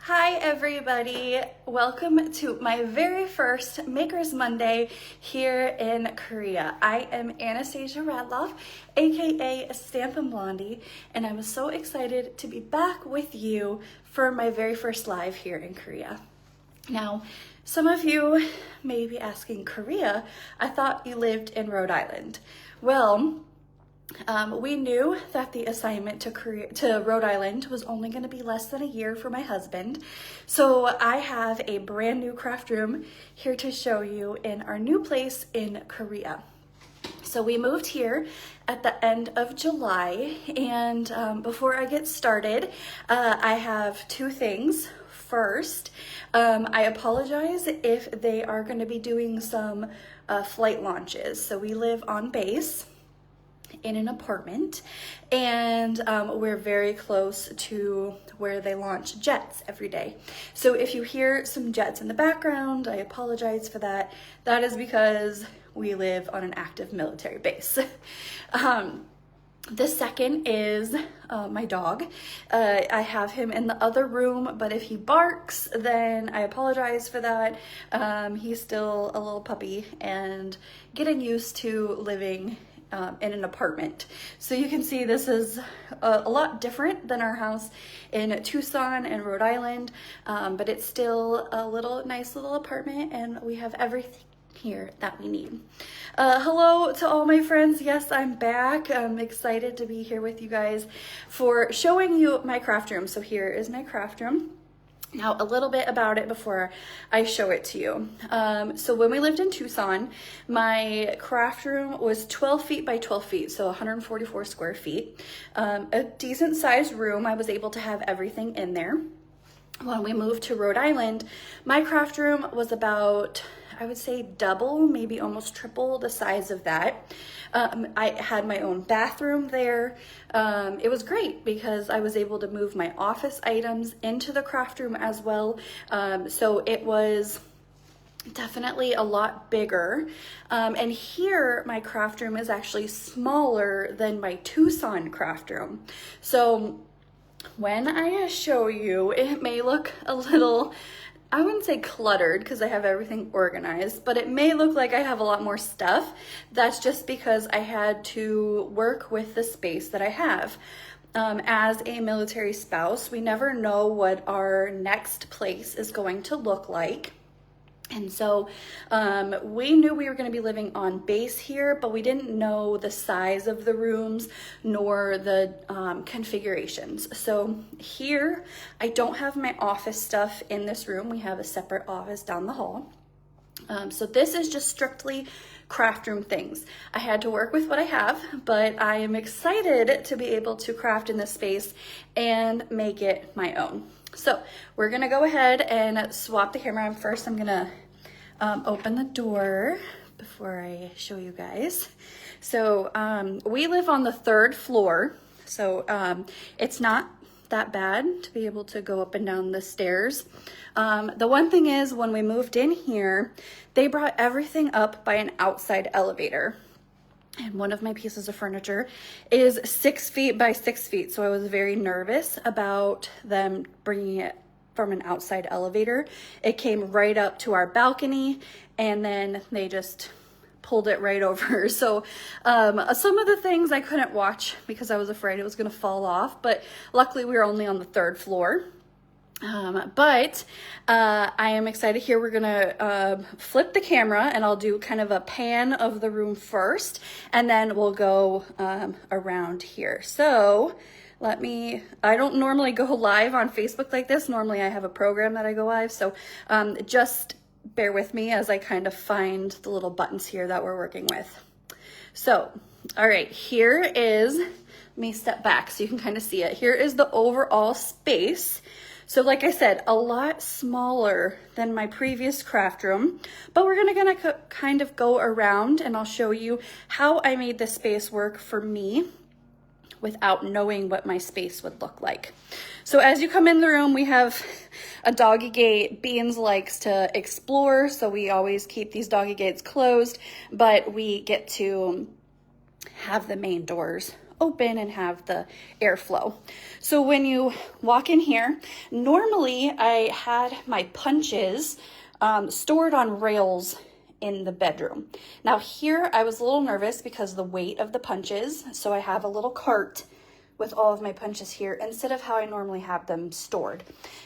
Hi everybody, welcome to my very first Makers Monday here in Korea. I am Anastasia Radloff, aka Stampin' Blondie, and I'm so excited to be back with you for my very first live here in Korea. Now, some of you may be asking, Korea? I thought you lived in Rhode Island. Well, we knew that the assignment to Rhode Island was only going to be less than a year for my husband. So I have a brand new craft room here to show you in our new place in Korea. So we moved here at the end of July, and before I get started, I have two things. First, I apologize if they are going to be doing some flight launches. So we live on base in an apartment, and we're very close to where they launch jets every day. So if you hear some jets in the background, I apologize for that. That is because we live on an active military base. The second is my dog. I have him in the other room, but if he barks, then I apologize for that. He's still a little puppy and getting used to living in an apartment. So you can see this is a lot different than our house in Tucson and Rhode Island, but it's still a nice little apartment, and we have everything here that we need. Hello to all my friends. Yes, I'm back. I'm excited to be here with you guys for showing you my craft room. So here is my craft room. Now, a little bit about it before I show it to you. So when we lived in Tucson, my craft room was 12 feet by 12 feet, so 144 square feet. A decent sized room. I was able to have everything in there. When we moved to Rhode Island, my craft room was about, I would say, double, maybe almost triple the size of that. I had my own bathroom there. It was great because I was able to move my office items into the craft room as well. So it was definitely a lot bigger. And here my craft room is actually smaller than my Tucson craft room. So when I show you, it may look a little, I wouldn't say cluttered because I have everything organized, but it may look like I have a lot more stuff. That's just because I had to work with the space that I have. As a military spouse, we never know what our next place is going to look like. And so we knew we were going to be living on base here, but we didn't know the size of the rooms nor the configurations. So here, I don't have my office stuff in this room. We have a separate office down the hall. So this is just strictly craft room things. I had to work with what I have, but I am excited to be able to craft in this space and make it my own. So we're gonna go ahead and swap the camera. First, I'm gonna open the door before I show you guys. So we live on the 3rd floor, so it's not that bad to be able to go up and down the stairs. The one thing is, when we moved in here, they brought everything up by an outside elevator. And one of my pieces of furniture is 6 feet by 6 feet. So I was very nervous about them bringing it from an outside elevator. It came right up to our balcony, and then they just pulled it right over. So some of the things I couldn't watch because I was afraid it was going to fall off, but luckily we were only on the 3rd floor. But I am excited here. We're gonna flip the camera, and I'll do kind of a pan of the room first, and then we'll go around here. So I don't normally go live on Facebook like this. Normally I have a program that I go live. So just bear with me as I kind of find the little buttons here that we're working with. So, all right, here is, let me step back so you can kind of see it. Here is the overall space. So like I said, a lot smaller than my previous craft room, but we're gonna kind of go around, and I'll show you how I made the space work for me without knowing what my space would look like. So as you come in the room, we have a doggy gate. Beans likes to explore, so we always keep these doggy gates closed, but we get to have the main doors open and have the airflow. So when you walk in here, normally I had my punches stored on rails in the bedroom. Now here I was a little nervous because of the weight of the punches, so I have a little cart with all of my punches here instead of how I normally have them stored.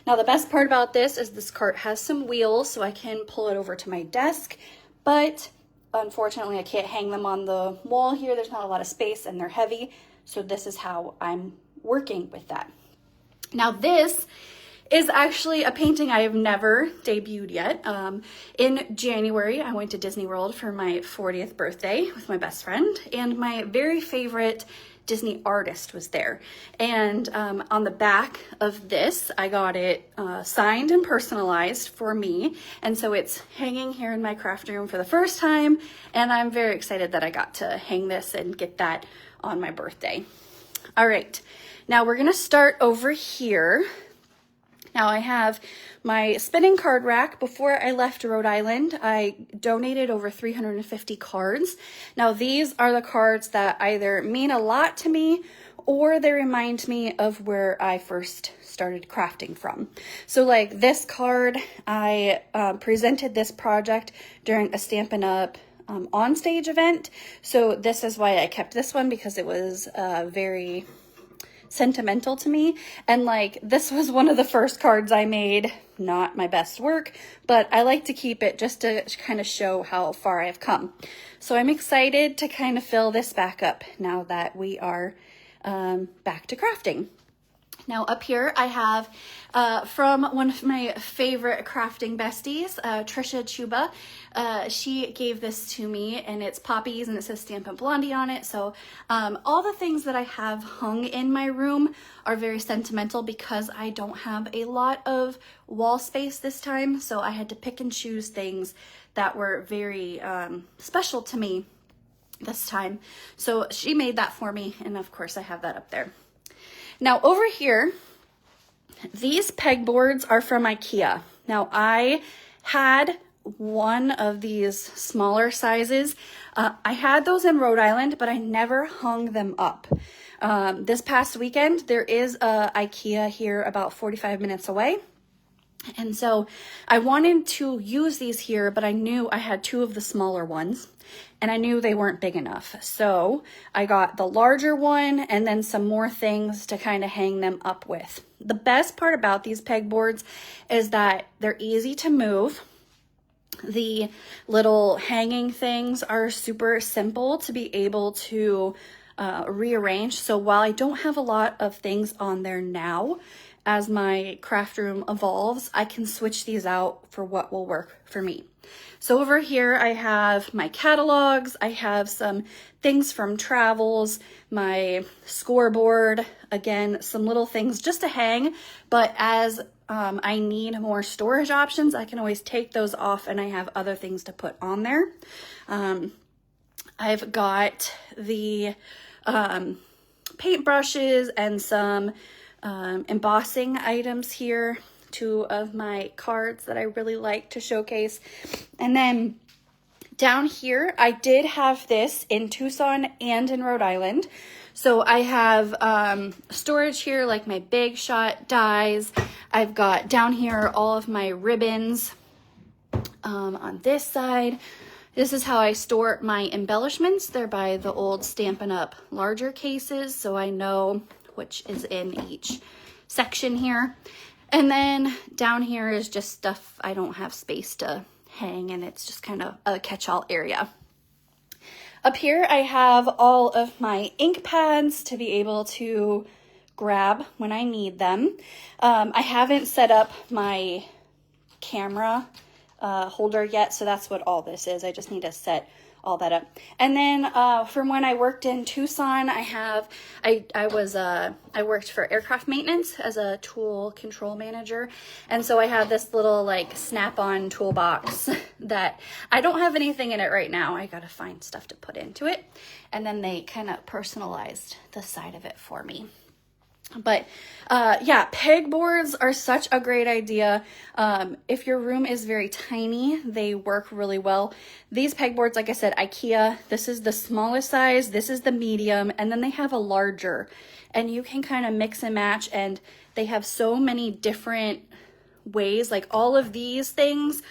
Now the best part about this is this cart has some wheels so I can pull it over to my desk, but unfortunately I can't hang them on the wall here. There's not a lot of space and they're heavy, so this is how I'm working with that. Now this is actually a painting I have never debuted yet. In January, I went to Disney World for my 40th birthday with my best friend, and my very favorite Disney artist was there. And on the back of this, I got it signed and personalized for me. And so it's hanging here in my craft room for the first time. And I'm very excited that I got to hang this and get that on my birthday. All right, now we're gonna start over here. Now I have my spinning card rack. Before I left Rhode Island, I donated over 350 cards. Now these are the cards that either mean a lot to me or they remind me of where I first started crafting from. So like this card, I presented this project during a Stampin' Up! On-stage event. So this is why I kept this one, because it was very sentimental to me, and like this was one of the first cards I made. Not my best work, but I like to keep it just to kind of show how far I've come. So I'm excited to kind of fill this back up now that we are back to crafting. Now up here I have from one of my favorite crafting besties, Trisha Chuba. She gave this to me, and it's poppies and it says Stampin' Blondie on it. So all the things that I have hung in my room are very sentimental because I don't have a lot of wall space this time. So I had to pick and choose things that were very special to me this time. So she made that for me, and of course I have that up there. Now over here, these pegboards are from IKEA. Now I had one of these smaller sizes. I had those in Rhode Island, but I never hung them up. This past weekend, there is a IKEA here about 45 minutes away. And so I wanted to use these here, but I knew I had two of the smaller ones and I knew they weren't big enough. So I got the larger one and then some more things to kind of hang them up with. The best part about these pegboards is that they're easy to move. The little hanging things are super simple to be able to rearrange. So while I don't have a lot of things on there now, as my craft room evolves, I can switch these out for what will work for me. So over here, I have my catalogs. I have some things from travels, my scoreboard, again, some little things just to hang. But as I need more storage options, I can always take those off and I have other things to put on there. I've got the paintbrushes and some embossing items here, two of my cards that I really like to showcase. And then down here, I did have this in Tucson and in Rhode Island. So I have storage here, like my Big Shot dies. I've got down here all of my ribbons. On this side, this is how I store my embellishments. They're by the old Stampin' Up! Larger cases, so I know which is in each section here. And then down here is just stuff I don't have space to hang, and it's just kind of a catch-all area. Up here I have all of my ink pads to be able to grab when I need them. I haven't set up my camera holder yet, so that's what all this is. I just need to set all that up. And then from when I worked in Tucson, I worked for aircraft maintenance as a tool control manager, and so I have this little like snap-on toolbox that I don't have anything in it right now. I gotta find stuff to put into it, and then they kind of personalized the side of it for me. But yeah, pegboards are such a great idea. If your room is very tiny, they work really well. These pegboards, like I said, IKEA, this is the smallest size, this is the medium, and then they have a larger. And you can kind of mix and match, and they have so many different ways. Like all of these things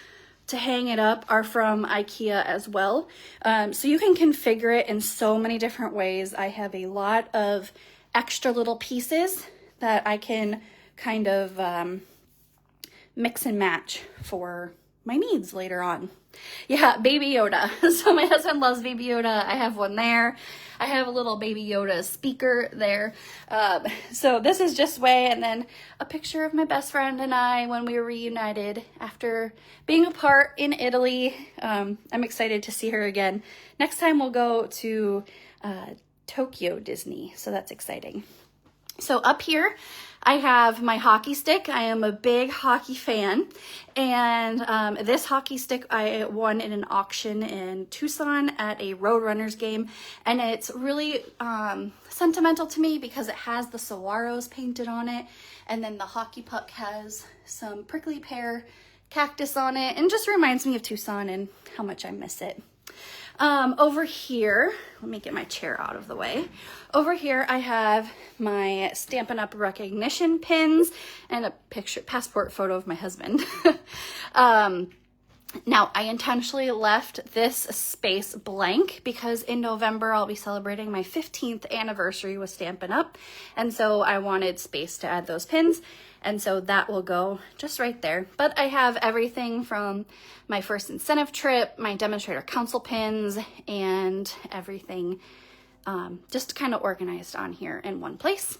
to hang it up are from IKEA as well. So you can configure it in so many different ways. I have a lot of extra little pieces that I can kind of mix and match for my needs later on. Yeah, Baby Yoda. So my husband loves Baby Yoda. I have one there. I have a little Baby Yoda speaker there. So this is just Way, and then a picture of my best friend and I when we were reunited after being apart in Italy. I'm excited to see her again. Next time we'll go to Tokyo Disney, so that's exciting. So up here, I have my hockey stick. I am a big hockey fan, and this hockey stick I won in an auction in Tucson at a Roadrunners game, and it's really sentimental to me because it has the saguaros painted on it, and then the hockey puck has some prickly pear cactus on it, and just reminds me of Tucson and how much I miss it. Over here, let me get my chair out of the way. Over here, I have my Stampin' Up! Recognition pins and a passport photo of my husband. Now, I intentionally left this space blank because in November, I'll be celebrating my 15th anniversary with Stampin' Up! And so I wanted space to add those pins. And so that will go just right there. But I have everything from my first incentive trip, my demonstrator council pins, and everything just kind of organized on here in one place.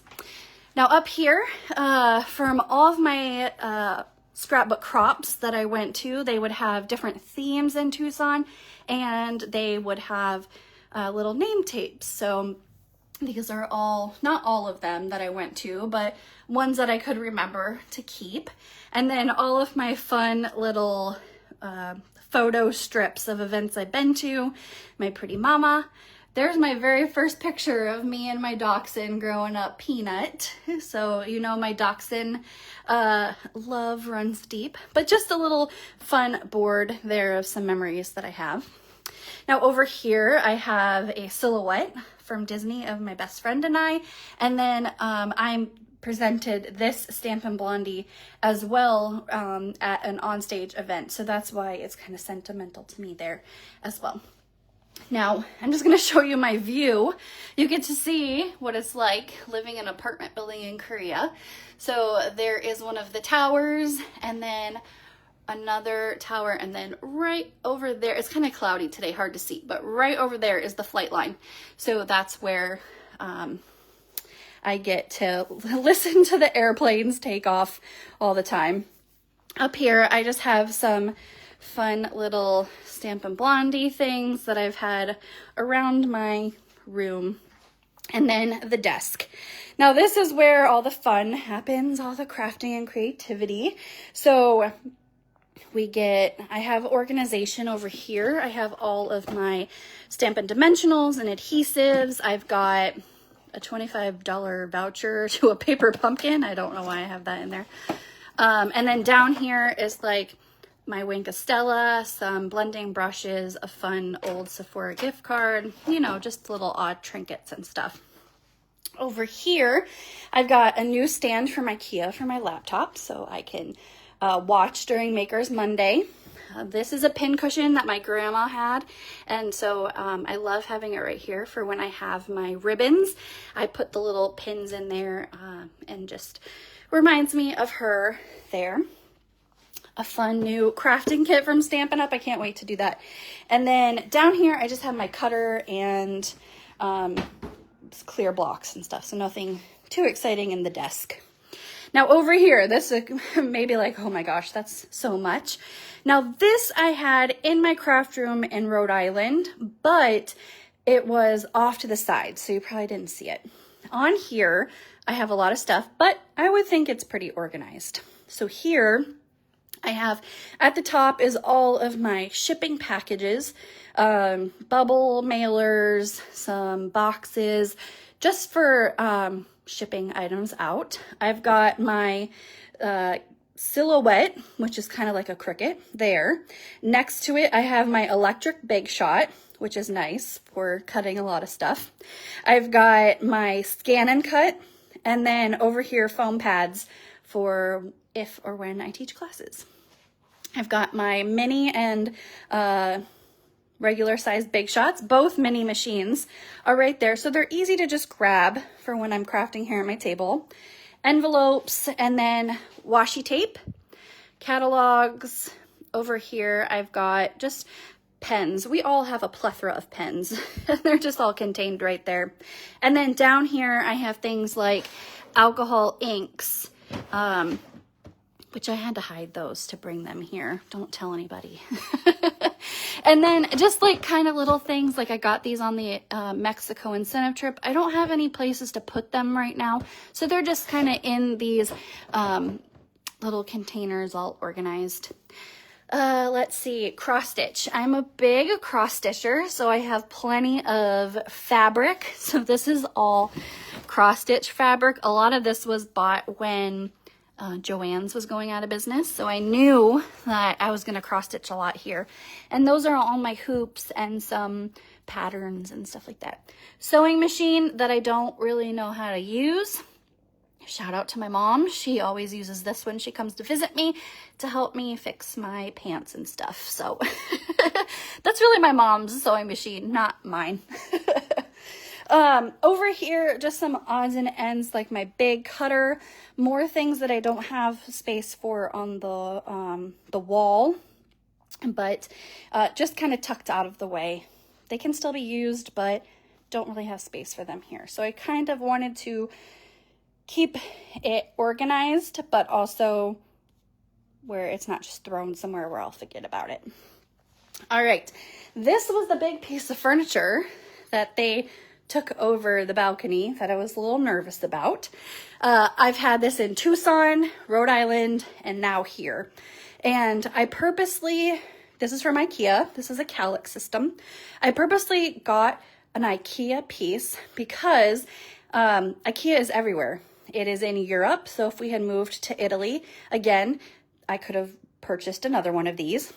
Now up here, from all of my scrapbook crops that I went to, they would have different themes in Tucson, and they would have little name tapes. So these are all, not all of them that I went to, but ones that I could remember to keep. And then all of my fun little photo strips of events I've been to, my pretty mama. There's my very first picture of me and my dachshund growing up, Peanut. So, you know, my dachshund love runs deep, but just a little fun board there of some memories that I have. Now over here, I have a silhouette from Disney of my best friend and I, and then I'm presented this Stampin' Blondie as well at an onstage event, so that's why it's kind of sentimental to me there as well. Now, I'm just going to show you my view. You get to see what it's like living in an apartment building in Korea. So there is one of the towers, and then another tower, and then right over there, it's kind of cloudy today, hard to see, but right over there is the flight line. So that's where I get to listen to the airplanes take off all the time. Up here, I just have some fun little Stampin' Blondie things that I've had around my room. And then the desk. Now this is where all the fun happens, all the crafting and creativity. So I have organization over here. I have all of my Stampin' Dimensionals and adhesives. I've got a $25 voucher to a paper pumpkin. I don't know why I have that in there. And then down here is like my Wink of Stella, some blending brushes, a fun old Sephora gift card, you know, just little odd trinkets and stuff. Over here, I've got a new stand from IKEA for my laptop so I can watch during Maker's Monday. This is a pin cushion that my grandma had, and so I love having it right here for when I have my ribbons. I put the little pins in there and just reminds me of her there. A fun new crafting kit from Stampin' Up! I can't wait to do that. And then down here, I just have my cutter and clear blocks and stuff, so nothing too exciting in the desk. Now over here, this is maybe like, oh my gosh, that's so much. Now this I had in my craft room in Rhode Island, but it was off to the side, so you probably didn't see it. On here, I have a lot of stuff, but I would think it's pretty organized. So here, I have, at the top is all of my shipping packages, bubble mailers, some boxes, just for shipping items out. I've got my Silhouette, which is kind of like a Cricut there. Next to it, I have my electric Big Shot, which is nice for cutting a lot of stuff. I've got my Scan and Cut, and then over here, foam pads for if or when I teach classes. I've got my mini and regular size Big Shots. Both mini machines are right there, so they're easy to just grab for when I'm crafting here at my table. Envelopes, and then washi tape, catalogs. Over here, I've got just pens. We all have a plethora of pens. They're just all contained right there. And then down here, I have things like alcohol inks, which I had to hide those to bring them here. Don't tell anybody. And then just like kind of little things, like I got these on the Mexico incentive trip. I don't have any places to put them right now. So they're just kind of in these little containers all organized. Let's see, cross stitch. I'm a big cross stitcher, so I have plenty of fabric. So this is all cross stitch fabric. A lot of this was bought when Joann's was going out of business, so I knew that I was going to cross stitch a lot here. And those are all my hoops and some patterns and stuff like that. Sewing machine that I don't really know how to use. Shout out to my mom. She always uses this when she comes to visit me to help me fix my pants and stuff. So that's really my mom's sewing machine, not mine. Over here, just some odds and ends, like my big cutter, more things that I don't have space for on the wall, but just kind of tucked out of the way. They can still be used, but don't really have space for them here. So I kind of wanted to keep it organized, but also where it's not just thrown somewhere where I'll forget about it. All right, this was the big piece of furniture that they took over the balcony that I was a little nervous about. I've had this in Tucson, Rhode Island, and now here. And I purposely, this is from IKEA, this is a Kallax system. I purposely got an IKEA piece because IKEA is everywhere. It is in Europe, so if we had moved to Italy, again, I could have purchased another one of these.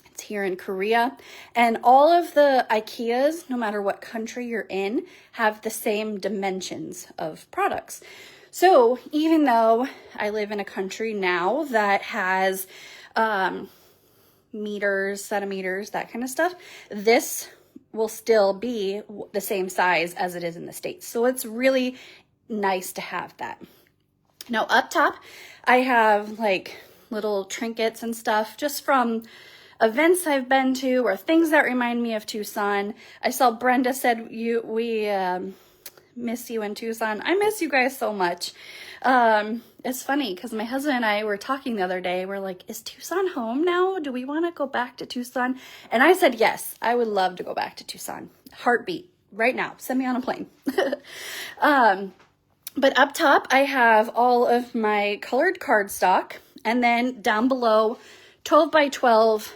It's here in Korea, and all of the IKEAs, no matter what country you're in, have the same dimensions of products. So even though I live in a country now that has meters, centimeters, that kind of stuff, this will still be the same size as it is in the States. So it's really nice to have that. Now up top, I have like little trinkets and stuff just from events I've been to or things that remind me of Tucson. I saw Brenda said we miss you in Tucson. I miss you guys so much. It's funny because my husband and I were talking the other day. We're like, is Tucson home now? Do we want to go back to Tucson? And I said, yes, I would love to go back to Tucson. Heartbeat right now. Send me on a plane. But up top, I have all of my colored cardstock, and then down below, 12 by 12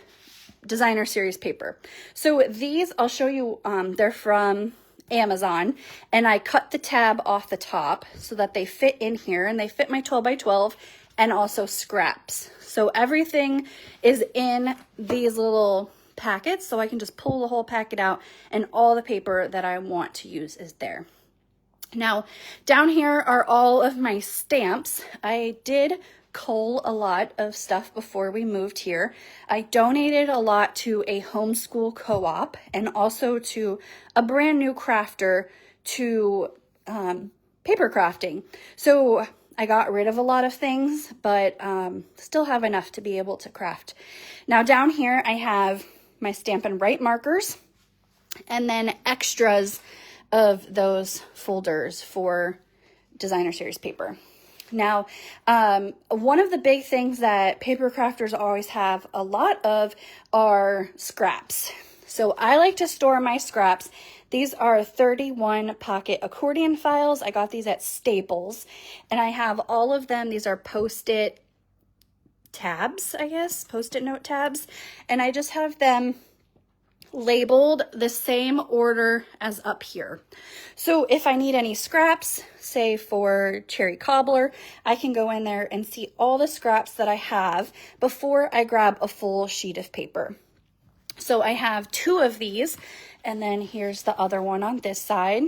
designer series paper. So these, I'll show you, they're from Amazon, and I cut the tab off the top so that they fit in here, and they fit my 12 by 12 and also scraps. So everything is in these little packets, so I can just pull the whole packet out, and all the paper that I want to use is there. Now, down here are all of my stamps. I did cull a lot of stuff before we moved here. I donated a lot to a homeschool co-op and also to a brand new crafter to paper crafting. So I got rid of a lot of things, but still have enough to be able to craft. Now down here I have my Stampin' Write markers and then extras of those folders for designer series paper. Now, one of the big things that paper crafters always have a lot of are scraps. So I like to store my scraps. These are 31 pocket accordion files. I got these at Staples, and I have all of them. These are Post-it tabs, I guess, Post-it note tabs, and I just have them labeled the same order as up here. So if I need any scraps, say for cherry cobbler, I can go in there and see all the scraps that I have before I grab a full sheet of paper. So I have 2 of these, and then here's the other one on this side.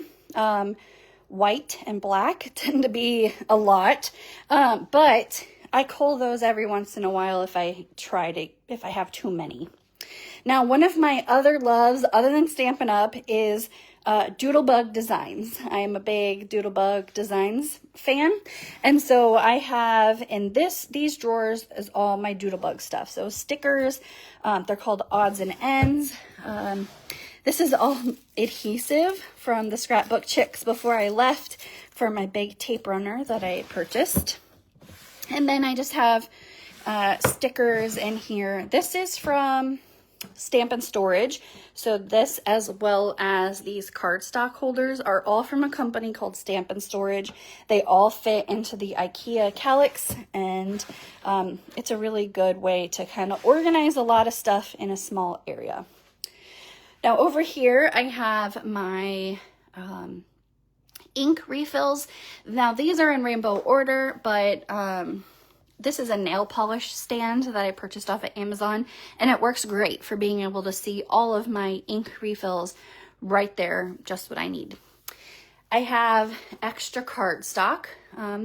White and black tend to be a lot, but I cull those every once in a while if I have too many. Now, one of my other loves, other than Stampin' Up, is Doodlebug Designs. I am a big Doodlebug Designs fan, and so I have in these drawers is all my Doodlebug stuff. So stickers, they're called odds and ends. This is all adhesive from the Scrapbook Chicks before I left for my big tape runner that I purchased. And then I just have stickers in here. This is from Stampin' Storage. So this, as well as these cardstock holders, are all from a company called Stampin' Storage. They all fit into the IKEA Kallax, and it's a really good way to kind of organize a lot of stuff in a small area. Now over here I have my ink refills. Now these are in rainbow order, but this is a nail polish stand that I purchased off of Amazon, and it works great for being able to see all of my ink refills right there, just what I need. I have extra cardstock.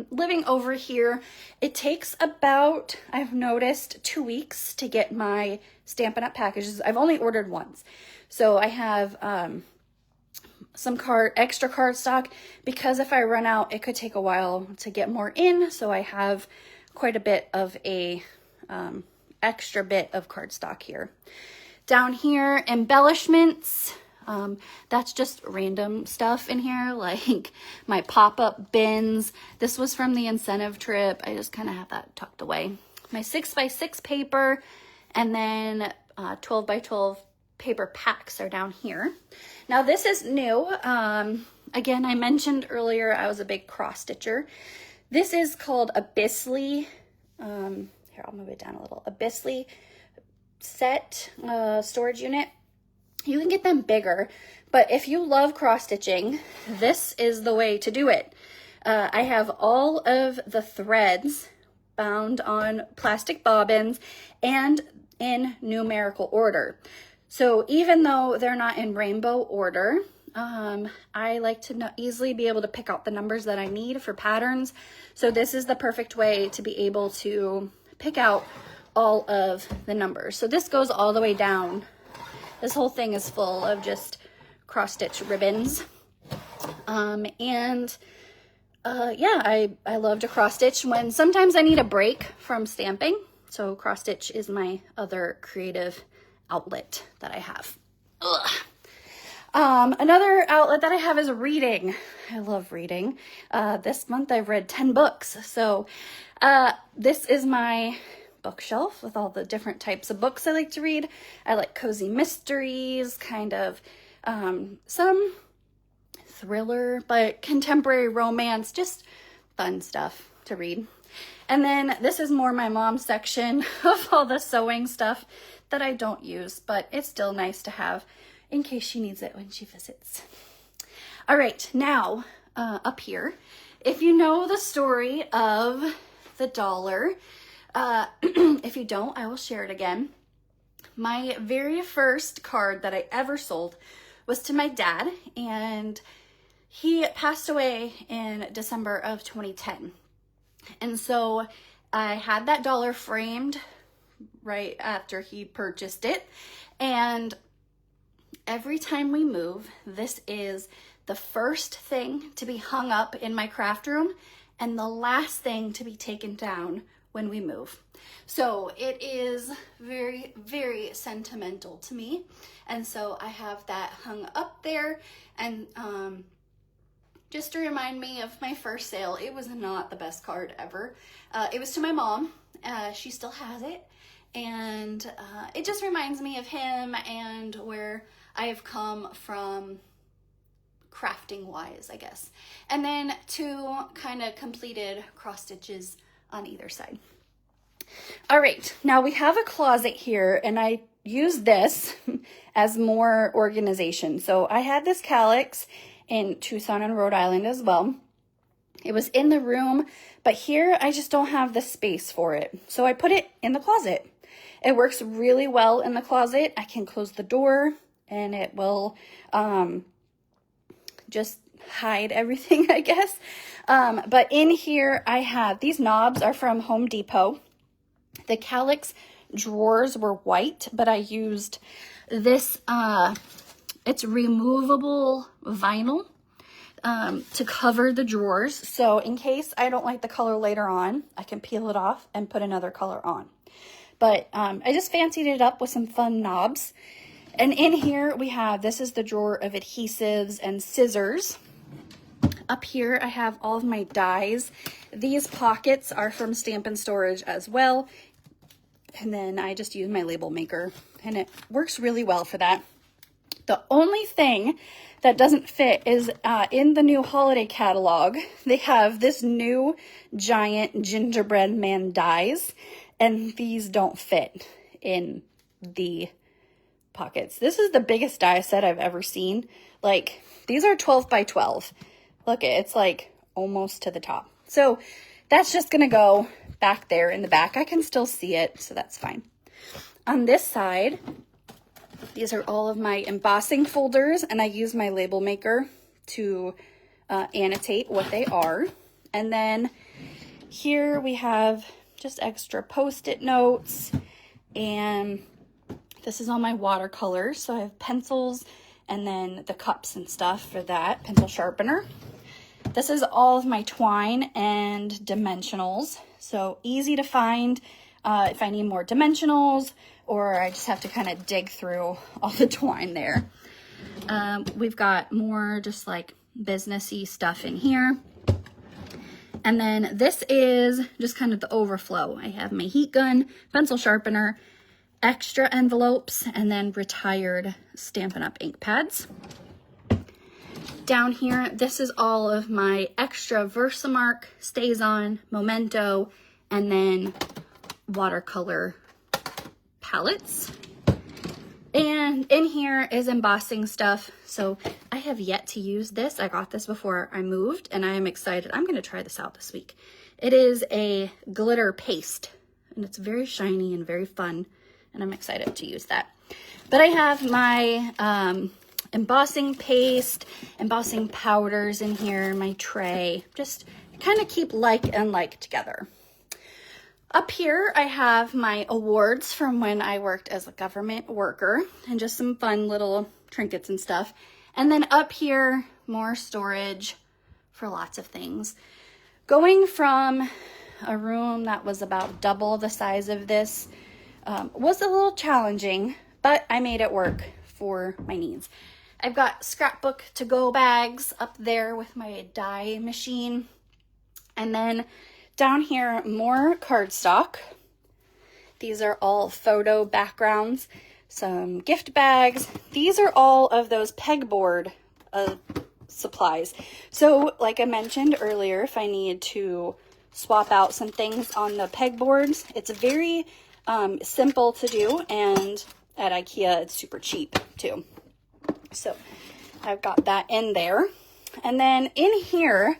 Living over here, it takes about, I've noticed, 2 weeks to get my Stampin' Up! Packages. I've only ordered once. So I have some extra cardstock, because if I run out, it could take a while to get more in. So I have quite a bit of a extra bit of cardstock here. Down here, embellishments. That's just random stuff in here, like my pop-up bins. This was from the incentive trip. I just kind of have that tucked away. My 6x6 paper, and then 12x12 paper packs are down here. Now this is new. Again, I mentioned earlier I was a big cross stitcher. This is called a Bisley, here I'll move it down a little, a Bisley set storage unit. You can get them bigger, but if you love cross stitching, this is the way to do it. I have all of the threads bound on plastic bobbins and in numerical order. So even though they're not in rainbow order, I like to easily be able to pick out the numbers that I need for patterns. So this is the perfect way to be able to pick out all of the numbers. So this goes all the way down. This whole thing is full of just cross-stitch ribbons. Yeah, I love to cross-stitch when sometimes I need a break from stamping. So cross-stitch is my other creative outlet that I have. Ugh. Another outlet that I have is reading. I love reading. This month I've read 10 books. So this is my bookshelf with all the different types of books I like to read. I like cozy mysteries, kind of some thriller, but contemporary romance, just fun stuff to read. And then this is more my mom's section of all the sewing stuff that I don't use, but it's still nice to have in case she needs it when she visits. All right, now up here, if you know the story of the dollar, if you don't, I will share it again. My very first card that I ever sold was to my dad, and he passed away in December of 2010. And so I had that dollar framed right after he purchased it, and every time we move, this is the first thing to be hung up in my craft room and the last thing to be taken down when we move. So it is very, very sentimental to me. And so I have that hung up there, and just to remind me of my first sale. It was not the best card ever. It was to my mom. She still has it. And it just reminds me of him and where I have come from crafting wise, I guess. And then 2 kind of completed cross stitches on either side. All right, now we have a closet here, and I use this as more organization. So I had this calyx in Tucson and Rhode Island as well. It was in the room, but here I just don't have the space for it. So I put it in the closet. It works really well in the closet. I can close the door and it will just hide everything, I guess. But in here I have, these knobs are from Home Depot. The calyx drawers were white, but I used this, it's removable vinyl to cover the drawers. So in case I don't like the color later on, I can peel it off and put another color on. But I just fancied it up with some fun knobs. And in here we have, this is the drawer of adhesives and scissors. Up here I have all of my dies. These pockets are from Stampin' Storage as well. And then I just use my label maker and it works really well for that. The only thing that doesn't fit is in the new holiday catalog, they have this new giant gingerbread man dies, and these don't fit in the pockets. This is the biggest die set I've ever seen. Like, these are 12 by 12. Look, it's like almost to the top. So that's just gonna go back there in the back. I can still see it, so that's fine. On this side, these are all of my embossing folders, and I use my label maker to annotate what they are. And then here we have just extra Post-it notes, and this is all my watercolors. So I have pencils and then the cups and stuff for that, pencil sharpener. This is all of my twine and dimensionals. So easy to find if I need more dimensionals, or I just have to kind of dig through all the twine there. We've got more just like businessy stuff in here. And then this is just kind of the overflow. I have my heat gun, pencil sharpener, extra envelopes, and then retired Stampin' Up! Ink pads. Down here, this is all of my extra Versamark, StazOn, Memento, and then watercolor palettes. And in here is embossing stuff. So I have yet to use this. I got this before I moved, and I am excited. I'm going to try this out this week. It is a glitter paste, and it's very shiny and very fun, and I'm excited to use that. But I have my embossing paste, embossing powders in here, my tray. Just kind of keep like and like together. Up here, I have my awards from when I worked as a government worker, and just some fun little trinkets and stuff. And then up here, more storage for lots of things. Going from a room that was about double the size of this was a little challenging, but I made it work for my needs. I've got scrapbook to-go bags up there with my die machine. And then down here, more cardstock. These are all photo backgrounds, some gift bags. These are all of those pegboard supplies. So like I mentioned earlier, if I need to swap out some things on the pegboards, it's very simple to do, and at IKEA it's super cheap too. So I've got that in there. And then in here,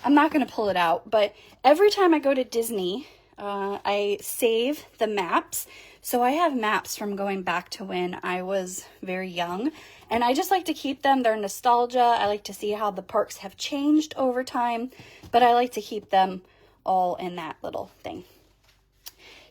I'm not going to pull it out, but every time I go to Disney, I save the maps. So I have maps from going back to when I was very young, and I just like to keep them. They're nostalgia. I like to see how the parks have changed over time, but I like to keep them all in that little thing.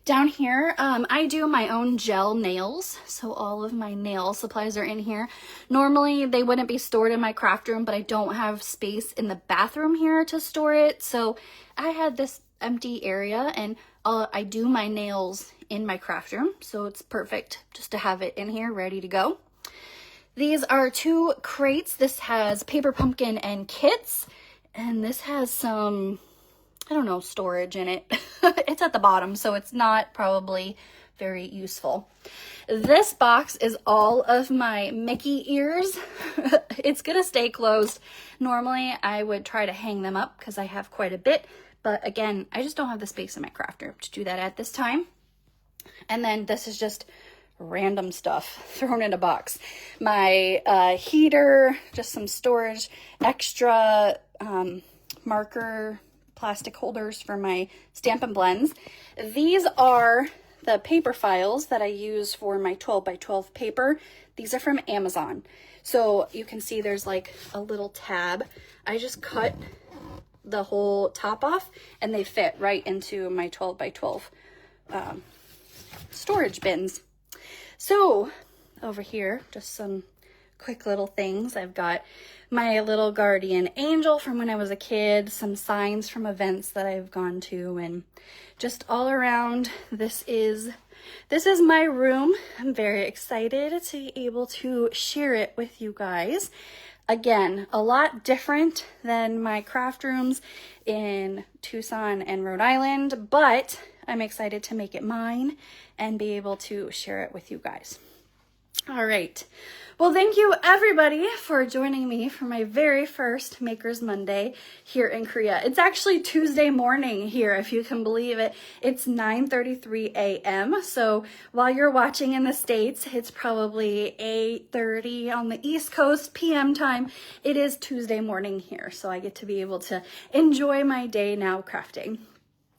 Down here, I do my own gel nails, so all of my nail supplies are in here. Normally, they wouldn't be stored in my craft room, but I don't have space in the bathroom here to store it, so I had this empty area, and I do my nails in my craft room, so it's perfect just to have it in here ready to go. These are 2 crates. This has Paper Pumpkin and kits, and this has some, I don't know, storage in it. It's at the bottom, so it's not probably very useful. This box is all of my Mickey ears. It's gonna stay closed. Normally, I would try to hang them up because I have quite a bit, but again, I just don't have the space in my craft room to do that at this time. And then this is just random stuff thrown in a box. My heater, just some storage, extra marker plastic holders for my Stampin' Blends. These are the paper files that I use for my 12 by 12 paper. These are from Amazon. So you can see there's like a little tab. I just cut the whole top off and they fit right into my 12 by 12 storage bins. So over here, just some quick little things. I've got my little guardian angel from when I was a kid, some signs from events that I've gone to, and just all around, this is my room. I'm very excited to be able to share it with you guys. Again, a lot different than my craft rooms in Tucson and Rhode Island, but I'm excited to make it mine and be able to share it with you guys. All right. Well, thank you everybody for joining me for my very first Makers Monday here in Korea. It's actually Tuesday morning here, if you can believe it. It's 9:33 a.m. So while you're watching in the States, it's probably 8:30 on the East Coast PM time. It is Tuesday morning here, so I get to be able to enjoy my day now crafting.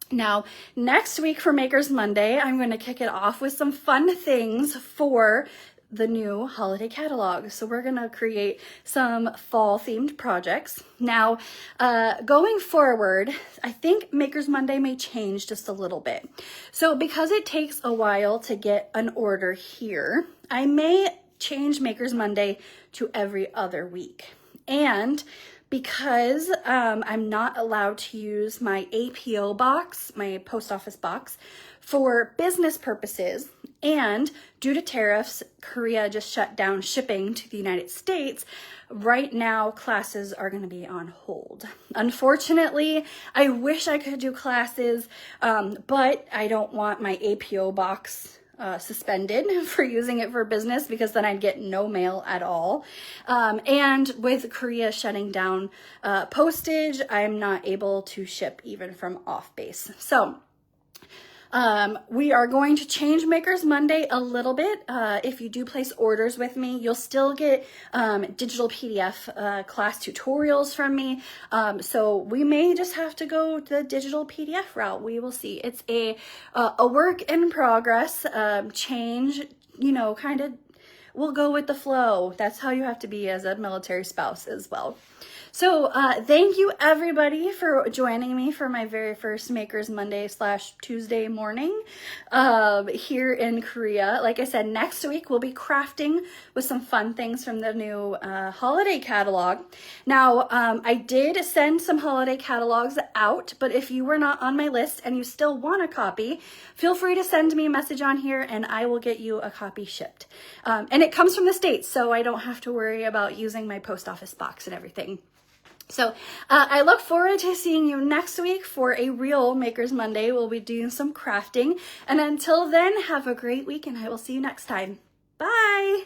Now, next week for Makers Monday, I'm going to kick it off with some fun things for the new holiday catalog. So we're going to create some fall themed projects. Now, going forward, I think Makers Monday may change just a little bit. So because it takes a while to get an order here, I may change Makers Monday to every other week. And because I'm not allowed to use my APO box, my post office box, for business purposes, and due to tariffs, Korea just shut down shipping to the United States. Right now, classes are going to be on hold. Unfortunately, I wish I could do classes, but I don't want my APO box suspended for using it for business, because then I'd get no mail at all. And with Korea shutting down postage, I'm not able to ship even from off base. So we are going to change Makers Monday a little bit. If you do place orders with me, you'll still get digital PDF class tutorials from me. So we may just have to go the digital PDF route. We will see. It's a work in progress. Change, you know, kind of, we'll go with the flow. That's how you have to be as a military spouse as well. So thank you everybody for joining me for my very first Makers Monday / Tuesday morning here in Korea. Like I said, next week we'll be crafting with some fun things from the new holiday catalog. Now, I did send some holiday catalogs out, but if you were not on my list and you still want a copy, feel free to send me a message on here and I will get you a copy shipped. And it comes from the States, so I don't have to worry about using my post office box and everything. So I look forward to seeing you next week for a real Makers Monday. We'll be doing some crafting. And until then, have a great week and I will see you next time. Bye!